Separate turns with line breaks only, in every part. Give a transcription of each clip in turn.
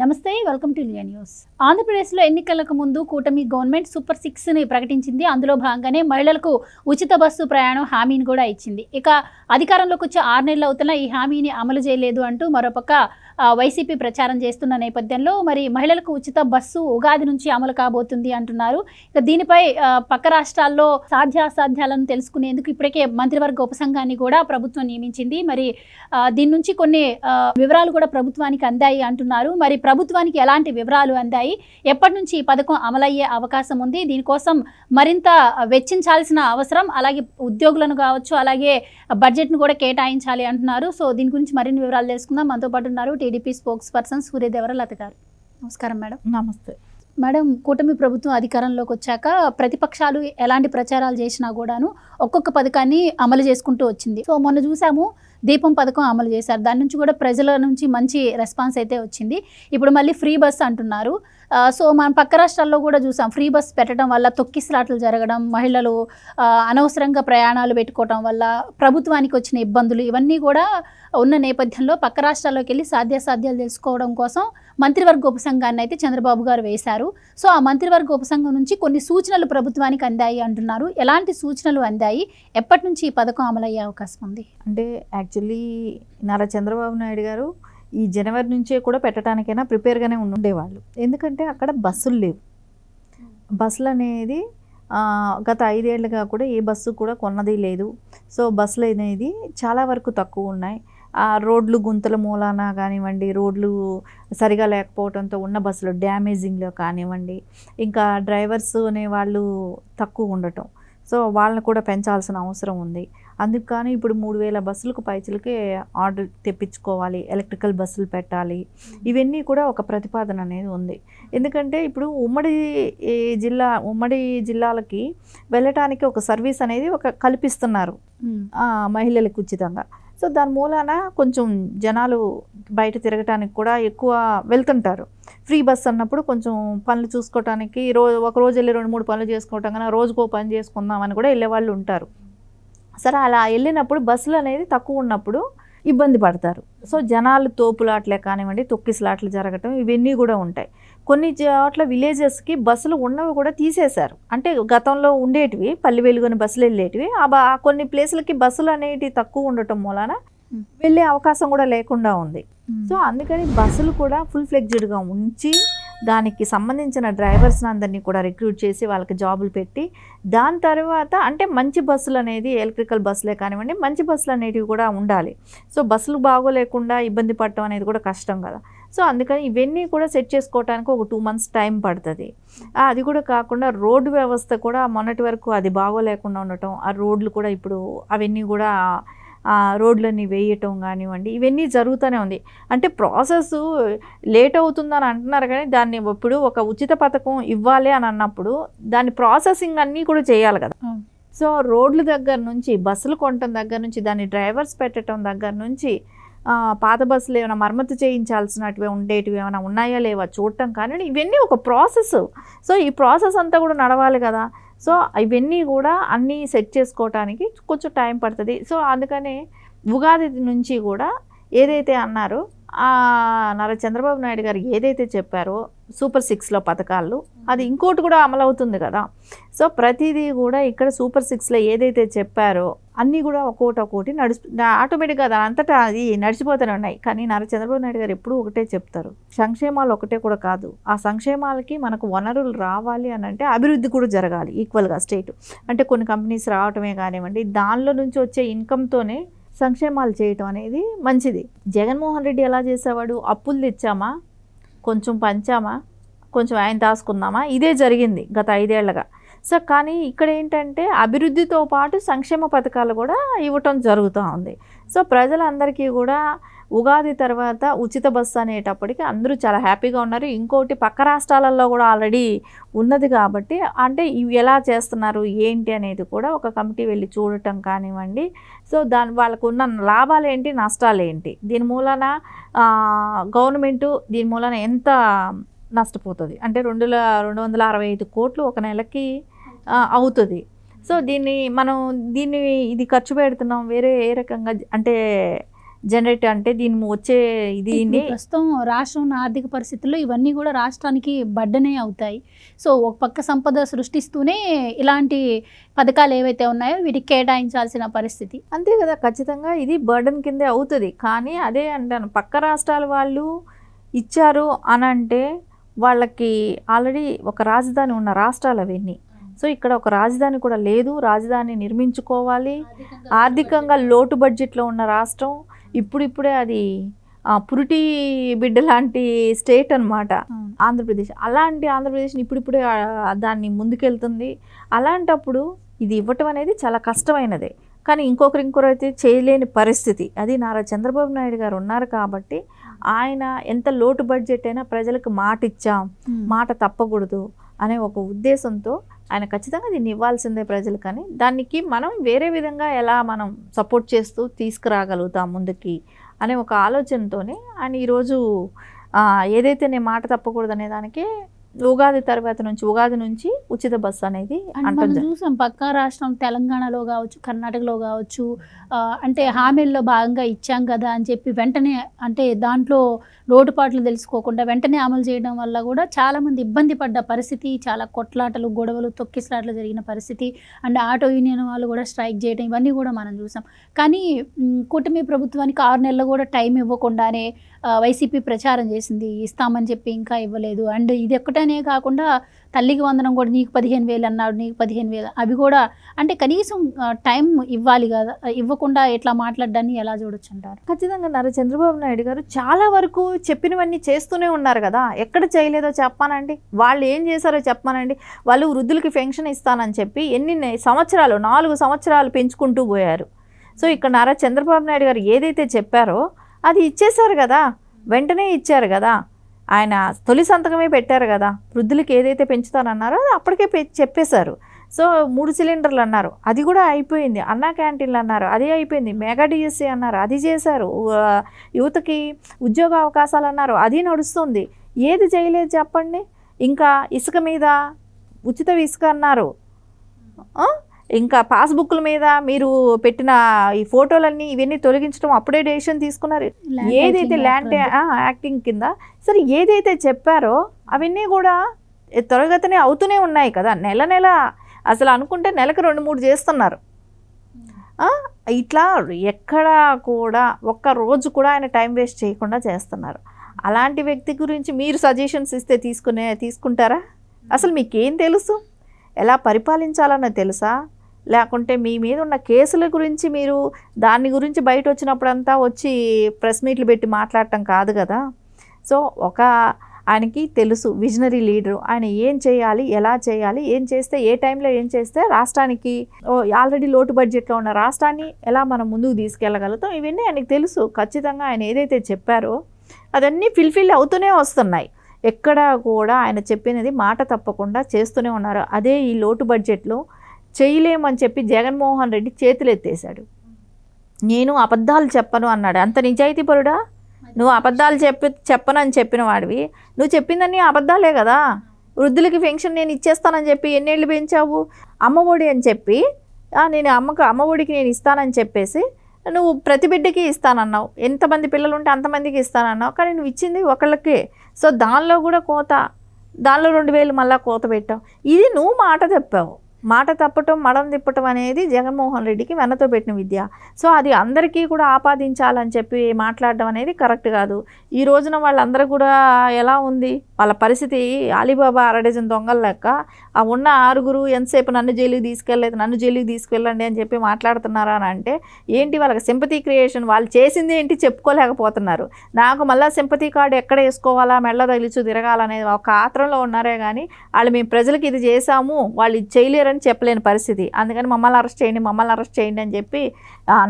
నమస్తే, welcome to India news. ఆంధ్రప్రదేశ్లో ఎన్నికలకు ముందు కూటమి గవర్నమెంట్ సూపర్ 6ని ప్రకటించింది. అందులో భాగంగానే మహిళలకు ఉచిత బస్సు ప్రయాణం హామీని కూడా ఇచ్చింది. ఇక అధికారంలోకి వచ్చి 6 నెలలు అవుతున్నా ఈ హామీని అమలు చేయలేదు అంటూ మరోపక్క వైసీపీ ప్రచారం చేస్తున్న నేపథ్యంలో మరి మహిళలకు ఉచిత బస్సు ఉగాది నుంచి అమలు కాబోతుంది అంటున్నారు. ఇక దీనిపై పక్క రాష్ట్రాల్లో సాధ్యాసాధ్యాలను తెలుసుకునేందుకు ఇప్పటికే మంత్రివర్గ ఉపసంఘాన్ని కూడా ప్రభుత్వం నియమించింది. మరి దీని నుంచి కొన్ని వివరాలు కూడా ప్రభుత్వానికి అందాయి అంటున్నారు. మరి ప్రభుత్వానికి ఎలాంటి వివరాలు అందాయి, ఎప్పటి నుంచి ఈ పథకం అమలయ్యే అవకాశం ఉంది, దీనికోసం మరింత వెచ్చించాల్సిన అవసరం, అలాగే ఉద్యోగులను కావచ్చు, అలాగే బడ్జెట్ను కూడా కేటాయించాలి అంటున్నారు. సో దీని గురించి మరిన్ని వివరాలు తెలుసుకుందాం. మనతో పాటు ఉన్నారు టీడీపీ స్పోక్స్ పర్సన్ సూర్యదేవర లత గారు. నమస్కారం మేడం.
నమస్తే
మేడం, కూటమి ప్రభుత్వం అధికారంలోకి వచ్చాక ప్రతిపక్షాలు ఎలాంటి ప్రచారాలు చేసినా కూడాను ఒక్కొక్క పథకాన్ని అమలు చేసుకుంటూ వచ్చింది. సో మొన్న చూసాము, దీపం పథకం అమలు చేశారు. దాని నుంచి కూడా ప్రజల నుంచి మంచి రెస్పాన్స్ అయితే వచ్చింది. ఇప్పుడు మళ్ళీ ఫ్రీ బస్ అంటున్నారు. సో మనం పక్క రాష్ట్రాల్లో కూడా చూసాం, ఫ్రీ బస్ పెట్టడం వల్ల తొక్కిసలాటలు జరగడం, మహిళలు అనవసరంగా ప్రయాణాలు పెట్టుకోవడం వల్ల ప్రభుత్వానికి వచ్చిన ఇబ్బందులు ఇవన్నీ కూడా ఉన్న నేపథ్యంలో పక్క రాష్ట్రాల్లోకి వెళ్ళి సాధ్యాసాధ్యాలు తెలుసుకోవడం కోసం మంత్రివర్గ ఉపసంఘాన్ని అయితే చంద్రబాబు గారు వేశారు. సో ఆ మంత్రివర్గ ఉపసంఘం నుంచి కొన్ని సూచనలు ప్రభుత్వానికి అందాయి అంటున్నారు. ఎలాంటి సూచనలు అందాయి, ఎప్పటి నుంచి ఈ పథకం అమలయ్యే అవకాశం ఉంది?
అంటే యాక్చువల్లీ నారా చంద్రబాబు నాయుడు గారు ఈ జనవరి నుంచే కూడా పెట్టడానికైనా ప్రిపేర్గానే ఉండేవాళ్ళు. ఎందుకంటే అక్కడ బస్సులు లేవు. బస్సులు అనేది గత 5 ఏళ్ళుగా కూడా ఏ బస్సు కూడా కొన్నది లేదు. సో బస్సులు అనేది చాలా వరకు తక్కువ ఉన్నాయి. రోడ్లు గుంతల మూలాన కానివ్వండి, రోడ్లు సరిగా లేకపోవడంతో ఉన్న బస్సులు డ్యామేజింగ్లో కానివ్వండి, ఇంకా డ్రైవర్స్ అనేవాళ్ళు తక్కువ ఉండటం, సో వాళ్ళని కూడా పెంచాల్సిన అవసరం ఉంది. అందుకు కానీ ఇప్పుడు 3000 బస్సులకు పైచలకే ఆర్డర్ తెప్పించుకోవాలి, ఎలక్ట్రికల్ బస్సులు పెట్టాలి. ఇవన్నీ కూడా ఒక ప్రతిపాదన అనేది ఉంది. ఎందుకంటే ఇప్పుడు ఉమ్మడి జిల్లాలకి వెళ్ళటానికి ఒక సర్వీస్ అనేది కల్పిస్తున్నారు మహిళలకు ఉచితంగా. సో దాని మూలాన కొంచెం జనాలు బయట తిరగటానికి కూడా ఎక్కువ వెళ్తుంటారు. ఫ్రీ బస్ అన్నప్పుడు కొంచెం పనులు చూసుకోవటానికి ఒక రోజు వెళ్ళి 2-3 పనులు చేసుకోవటం కన్నా రోజుకో పని చేసుకుందామని కూడా వెళ్ళేవాళ్ళు ఉంటారు. సరే అలా వెళ్ళినప్పుడు బస్సులు అనేది తక్కువ ఉన్నప్పుడు ఇబ్బంది పడతారు. సో జనాలు తోపులాట్లే కానివ్వండి, తొక్కిసలాట్లు జరగటం ఇవన్నీ కూడా ఉంటాయి. కొన్ని చోట్ల విలేజెస్కి బస్సులు ఉన్నవి కూడా తీసేశారు. అంటే గతంలో ఉండేటివి పల్లె వెలుగుని బస్సులు వెళ్ళేటివి, కొన్ని ప్లేసులకి బస్సులు అనేటివి తక్కువ ఉండటం మూలాన వెళ్ళే అవకాశం కూడా లేకుండా ఉంది. సో అందుకని బస్సులు కూడా ఫుల్ ఫ్లెడ్జ్డ్గా ఉంచి దానికి సంబంధించిన డ్రైవర్స్ని అందరినీ కూడా రిక్రూట్ చేసి వాళ్ళకి జాబులు పెట్టి, దాని తర్వాత అంటే మంచి బస్సులు అనేది ఎలక్ట్రికల్ బస్సులే కానివ్వండి, మంచి బస్సులు అనేటివి కూడా ఉండాలి. సో బస్సులు బాగోలేకుండా ఇబ్బంది పడటం అనేది కూడా కష్టం కదా. సో అందుకని ఇవన్నీ కూడా సెట్ చేసుకోవడానికి ఒక 2 months టైం పడుతుంది. అది కూడా కాకుండా రోడ్డు వ్యవస్థ కూడా మొన్నటి వరకు అది బాగోలేకుండా ఉండటం, ఆ రోడ్లు కూడా ఇప్పుడు అవన్నీ కూడా రోడ్లన్నీ వేయటం కానివ్వండి, ఇవన్నీ జరుగుతూనే ఉంది. అంటే ప్రాసెస్ లేట్ అవుతుందని అంటున్నారు, కానీ దాన్ని ఇప్పుడు ఒక ఉచిత పథకం ఇవ్వాలి అని అన్నప్పుడు దాని ప్రాసెసింగ్ అన్నీ కూడా చేయాలి కదా. సో రోడ్ల దగ్గర నుంచి, బస్సులు కొనటం దగ్గర నుంచి, దాన్ని డ్రైవర్స్ పెట్టడం దగ్గర నుంచి, పాత బస్సులు ఏమైనా మరమ్మతు చేయించాల్సినవి ఉండేటివి ఏమైనా ఉన్నాయా లేవా చూడటం కానీ ఇవన్నీ ఒక ప్రాసెస్. సో ఈ ప్రాసెస్ అంతా కూడా నడవాలి కదా. సో ఇవన్నీ కూడా అన్నీ సెట్ చేసుకోవటానికి కొంచెం టైం పడుతుంది. సో అందుకని ఉగాది నుంచి కూడా ఏదైతే అన్నారో నారా చంద్రబాబు నాయుడు గారు ఏదైతే చెప్పారో సూపర్ 6లో పథకాలు, అది ఇంకోటి కూడా అమలవుతుంది కదా. సో ప్రతిదీ కూడా ఇక్కడ సూపర్ 6లో ఏదైతే చెప్పారో అన్నీ కూడా ఒక్కొక్కటి ఆటోమేటిక్గా దాని అంతటా అది నడిచిపోతూనే ఉన్నాయి. కానీ నారా చంద్రబాబు నాయుడు గారు ఎప్పుడూ ఒకటే చెప్తారు, సంక్షేమాలు ఒకటే కూడా కాదు, ఆ సంక్షేమాలకి మనకు వనరులు రావాలి అని అంటే అభివృద్ధి కూడా జరగాలి ఈక్వల్గా స్టేట్. అంటే కొన్ని కంపెనీస్ రావటమే కానివ్వండి, దానిలో నుంచి వచ్చే ఇన్కమ్తోనే సంక్షేమాలు చేయటం అనేది మంచిది. జగన్మోహన్ రెడ్డి ఎలా చేసేవాడు, అప్పులు తెచ్చామా, కొంచెం పంచామా, కొంచెం ఆయన దాచుకున్నామా, ఇదే జరిగింది గత 5 ఏళ్ళగా. సో కానీ ఇక్కడ ఏంటంటే అభివృద్ధితో పాటు సంక్షేమ పథకాలు కూడా ఇవ్వటం జరుగుతూ ఉంది. సో ప్రజలందరికీ కూడా ఉగాది తర్వాత ఉచిత బస్సు అనేటప్పటికి అందరూ చాలా హ్యాపీగా ఉన్నారు. ఇంకోటి పక్క రాష్ట్రాలలో కూడా ఆల్రెడీ ఉన్నది కాబట్టి, అంటే ఇవి ఎలా చేస్తున్నారు ఏంటి అనేది కూడా ఒక కమిటీ వెళ్ళి చూడటం కానివ్వండి. సో వాళ్ళకు ఉన్న లాభాలు ఏంటి, నష్టాలు ఏంటి, దీని మూలన గవర్నమెంటు దీని మూలన ఎంత నష్టపోతుంది అంటే 265 కోట్లు ఒక నెలకి అవుతుంది. సో దీన్ని ఇది ఖర్చు పెడుతున్నాం వేరే ఏ రకంగా అంటే జనరేట్ అంటే దీని వచ్చే
ఇప్పుడు ప్రస్తుతం రాష్ట్రం ఉన్న ఆర్థిక పరిస్థితుల్లో ఇవన్నీ కూడా రాష్ట్రానికి బడ్డనే అవుతాయి. సో ఒక పక్క సంపద సృష్టిస్తూనే ఇలాంటి పథకాలు ఏవైతే ఉన్నాయో వీటికి కేటాయించాల్సిన పరిస్థితి.
అంతే కదా, ఖచ్చితంగా ఇది బర్డన్ కిందే అవుతుంది. కానీ అదే అంటాను, పక్క రాష్ట్రాల వాళ్ళు ఇచ్చారు అని అంటే వాళ్ళకి ఆల్రెడీ ఒక రాజధాని ఉన్న రాష్ట్రాలు అవన్నీ. సో ఇక్కడ ఒక రాజధాని కూడా లేదు, రాజధాని నిర్మించుకోవాలి. ఆర్థికంగా లోటు బడ్జెట్లో ఉన్న రాష్ట్రం. ఇప్పుడిప్పుడే అది పురిటి బిడ్డ లాంటి స్టేట్ అనమాట ఆంధ్రప్రదేశ్. అలాంటి ఆంధ్రప్రదేశ్ని ఇప్పుడిప్పుడే దాన్ని ముందుకెళ్తుంది. అలాంటప్పుడు ఇది ఇవ్వటం అనేది చాలా కష్టమైనదే. కానీ ఇంకొకరైతే చేయలేని పరిస్థితి. అది నారా చంద్రబాబు నాయుడు గారు ఉన్నారు కాబట్టి ఆయన ఎంత లోటు బడ్జెట్ అయినా ప్రజలకు మాట ఇచ్చాం, మాట తప్పకూడదు అనే ఒక ఉద్దేశంతో ఆయన ఖచ్చితంగా దీన్ని ఇవ్వాల్సిందే ప్రజలు. కానీ దానికి మనం వేరే విధంగా ఎలా మనం సపోర్ట్ చేస్తూ తీసుకురాగలుగుతాం ముందుకి అనే ఒక ఆలోచనతోనే ఆయన ఈరోజు ఏదైతే నేను మాట తప్పకూడదు అనే దానికి ఉగాది నుంచి ఉచిత బస్సు అనేది
మనం చూసాం. పక్కా రాష్ట్రం తెలంగాణలో కావచ్చు, కర్ణాటకలో కావచ్చు, అంటే హామీల్లో భాగంగా ఇచ్చాం కదా అని చెప్పి వెంటనే అంటే దాంట్లో లోటుపాట్లు తెలుసుకోకుండా వెంటనే అమలు చేయడం వల్ల కూడా చాలామంది ఇబ్బంది పడ్డ పరిస్థితి, చాలా కొట్లాటలు, గొడవలు, తొక్కిసలాటలు జరిగిన పరిస్థితి. అండ్ ఆటో యూనియన్ వాళ్ళు కూడా స్ట్రైక్ చేయడం ఇవన్నీ కూడా మనం చూసాం. కానీ కూటమి ప్రభుత్వానికి 6 నెలలు కూడా టైం ఇవ్వకుండానే వైసీపీ ప్రచారం చేసింది, ఇస్తామని చెప్పి ఇంకా ఇవ్వలేదు. అండ్ ఇది ఒక్కటనే కాకుండా తల్లికి వందనం కూడా నీకు 15,000 అన్నాడు, నీకు 15,000 అవి కూడా అంటే కనీసం టైం ఇవ్వాలి కదా, ఇవ్వకుండా ఎట్లా మాట్లాడడాన్ని ఎలా చూడొచ్చు అంటారు?
ఖచ్చితంగా నారా చంద్రబాబు నాయుడు గారు చాలా వరకు చెప్పినవన్నీ చేస్తూనే ఉన్నారు కదా. ఎక్కడ చేయలేదో చెప్పానండి, వాళ్ళు ఏం చేశారో చెప్పానండి. వాళ్ళు వృద్ధులకి పెన్షన్ ఇస్తానని చెప్పి ఎన్ని సంవత్సరాలు 4 సంవత్సరాలు పెంచుకుంటూ పోయారు. సో ఇక్కడ నారా చంద్రబాబు నాయుడు గారు ఏదైతే చెప్పారో అది ఇచ్చేశారు కదా, వెంటనే ఇచ్చారు కదా. ఆయన తొలి సంతకమే పెట్టారు కదా. వృద్ధులకి ఏదైతే పెంచుతానన్నారో అది అప్పటికే చెప్పేశారు. సో 3 సిలిండర్లు అన్నారు, అది కూడా అయిపోయింది. అన్నా క్యాంటీన్లు అన్నారు, అది అయిపోయింది. మెగా డిఎస్సీ అన్నారు, అది చేశారు. యువతకి ఉద్యోగ అవకాశాలు అన్నారు, అది నడుస్తుంది. ఏది చేయలేదు చెప్పండి. ఇంకా ఇసుక మీద ఉచిత ఇసుక అన్నారు. ఇంకా పాస్బుక్ల మీద మీరు పెట్టిన ఈ ఫోటోలన్నీ ఇవన్నీ తొలగించడం అప్పుడే డెసిషన్ తీసుకున్నారు. ఏదైతే ల్యాండ్ యాక్టింగ్ కింద సరే ఏదైతే చెప్పారో అవన్నీ కూడా త్వరగతినే అవుతూనే ఉన్నాయి కదా. నెల అసలు అనుకుంటే నెలకు 2-3 చేస్తున్నారు. ఇట్లా ఎక్కడా కూడా ఒక్క రోజు కూడా ఆయన టైం వేస్ట్ చేయకుండా చేస్తున్నారు. అలాంటి వ్యక్తి గురించి మీరు సజెషన్స్ ఇస్తే తీసుకుంటారా? అసలు మీకేం తెలుసు? ఎలా పరిపాలించాలన్న తెలుసా? లేకుంటే మీ మీద ఉన్న కేసుల గురించి మీరు దాని గురించి బయట వచ్చినప్పుడంతా వచ్చి ప్రెస్ మీట్లు పెట్టి మాట్లాడటం కాదు కదా. సో ఆయనకి తెలుసు, విజనరీ లీడరు. ఆయన ఏం చేయాలి, ఎలా చేయాలి, ఏం చేస్తే ఏ టైంలో ఏం చేస్తే రాష్ట్రానికి ఆల్రెడీ లోటు బడ్జెట్లో ఉన్న రాష్ట్రాన్ని ఎలా మనం ముందుకు తీసుకెళ్ళగలుగుతాం ఇవన్నీ ఆయనకి తెలుసు. ఖచ్చితంగా ఆయన ఏదైతే చెప్పారో అదన్నీ ఫిల్ఫిల్ అవుతూనే వస్తున్నాయి. ఎక్కడా కూడా ఆయన చెప్పినది మాట తప్పకుండా చేస్తూనే ఉన్నారు. అదే ఈ లోటు బడ్జెట్లో చేయలేమని చెప్పి జగన్మోహన్ రెడ్డి చేతులు ఎత్తేసాడు. నేను అబద్ధాలు చెప్పను అన్నాడు. అంత నిజాయితీపరుడా? నువ్వు అబద్ధాలు చెప్పనని చెప్పిన వాడివి. నువ్వు చెప్పిందని అబద్ధాలే కదా. వృద్ధులకి పెన్షన్ నేను ఇచ్చేస్తానని చెప్పి ఎన్నేళ్ళు పెంచావు. అమ్మఒడి అని చెప్పి నేను అమ్మఒడికి నేను ఇస్తానని చెప్పేసి నువ్వు ప్రతి బిడ్డకి ఇస్తానన్నావు. ఎంతమంది పిల్లలు ఉంటే అంతమందికి ఇస్తానన్నావు. కానీ నువ్వు ఇచ్చింది ఒకళ్ళకే. సో దానిలో కూడా దానిలో 2,000 మళ్ళీ కోత పెట్టావు. ఇది నువ్వు మాట తప్పావు. మాట తప్పటం, మడం తిప్పటం అనేది జగన్మోహన్ రెడ్డికి వెన్నతో పెట్టిన విద్య. సో అది అందరికీ కూడా ఆపాదించాలని చెప్పి మాట్లాడడం అనేది కరెక్ట్ కాదు. ఈ రోజున వాళ్ళందరూ కూడా ఎలా ఉంది వాళ్ళ పరిస్థితి? అలీబాబా 60 దొంగల లెక్క. ఆ ఉన్న 6 ఎంతసేపు నన్ను జైలుకి తీసుకెళ్ళలేదు, నన్ను జైలుకి తీసుకెళ్ళండి అని చెప్పి మాట్లాడుతున్నారా అని అంటే ఏంటి? వాళ్ళకి సింపతి క్రియేషన్. వాళ్ళు చేసింది ఏంటి చెప్పుకోలేకపోతున్నారు. నాకు మళ్ళీ సింపతి కార్డు ఎక్కడ వేసుకోవాలా, మెళ్ళ తగిలిచు తిరగాలనేది ఒక ఆత్రంలో ఉన్నారే కానీ వాళ్ళు మేము ప్రజలకు ఇది చేశాము, వాళ్ళు ఇది చేయలేరని చెప్పలేని పరిస్థితి. అందుకని మమ్మల్ని అరెస్ట్ చేయండి అని చెప్పి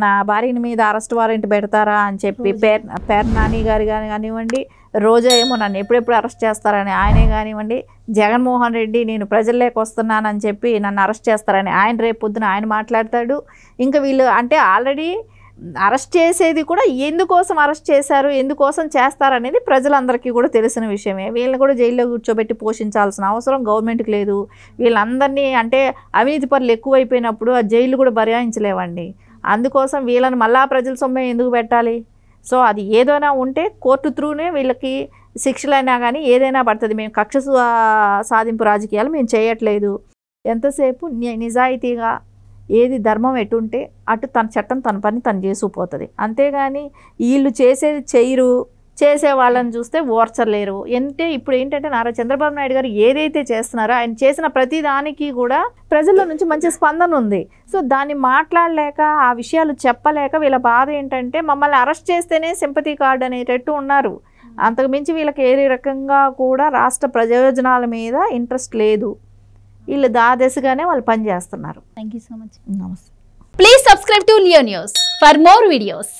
నా భార్యని మీద అరెస్ట్ వారెంట్ పెడతారా అని చెప్పి పేర్ నాని గారు కానివ్వండి, రోజా ఏమో నన్ను ఎప్పుడెప్పుడు అరెస్ట్ చేస్తారని ఆయనే కానివ్వండి, జగన్మోహన్ రెడ్డి నేను ప్రజల్లోకి వస్తున్నానని చెప్పి నన్ను అరెస్ట్ చేస్తారని ఆయన రేపు పొద్దున ఆయన మాట్లాడతాడు. ఇంకా వీళ్ళు అంటే ఆల్రెడీ అరెస్ట్ చేసేది కూడా ఎందుకోసం అరెస్ట్ చేశారు, ఎందుకోసం చేస్తారనేది ప్రజలందరికీ కూడా తెలిసిన విషయమే. వీళ్ళని కూడా జైల్లో కూర్చోబెట్టి పోషించాల్సిన అవసరం గవర్నమెంట్కి లేదు. వీళ్ళందరినీ అంటే అవినీతి పనులు ఎక్కువైపోయినప్పుడు ఆ జైలు కూడా భరించలేవండి. అందుకోసం వీళ్ళని మళ్ళా ప్రజల సొమ్మే ఎందుకు పెట్టాలి? సో అది ఏదైనా ఉంటే కోర్టు త్రూనే వీళ్ళకి శిక్షలైనా కానీ ఏదైనా పడుతుంది. మేము కక్ష సాధింపు రాజకీయాలు మేము చేయట్లేదు. ఎంతసేపు నిజాయితీగా ఏది ధర్మం ఎటుంటే అటు తన చట్టం తన పని తను చేసుకుపోతుంది. అంతేగాని వీళ్ళు చేసేది చెయ్యరు, చేసే వాళ్ళని చూస్తే ఓర్చలేరు. ఇప్పుడు ఏంటంటే నారా చంద్రబాబు నాయుడు గారు ఏదైతే చేస్తున్నారో ఆయన చేసిన ప్రతి దానికి కూడా ప్రజల నుంచి మంచి స్పందన ఉంది. సో దాన్ని మాట్లాడలేక ఆ విషయాలు చెప్పలేక వీళ్ళ బాధ ఏంటంటే మమ్మల్ని అరెస్ట్ చేస్తేనే సింపతి కార్డు అనేటట్టు ఉన్నారు. అంతకుమించి వీళ్ళకి ఏ రకంగా కూడా రాష్ట్ర ప్రయోజనాల మీద ఇంట్రెస్ట్ లేదు. వీళ్ళు దాదశగానే వాళ్ళు పనిచేస్తున్నారు.
Thank you so much.
నమస్తే.
Please subscribe to Leo news for more videos.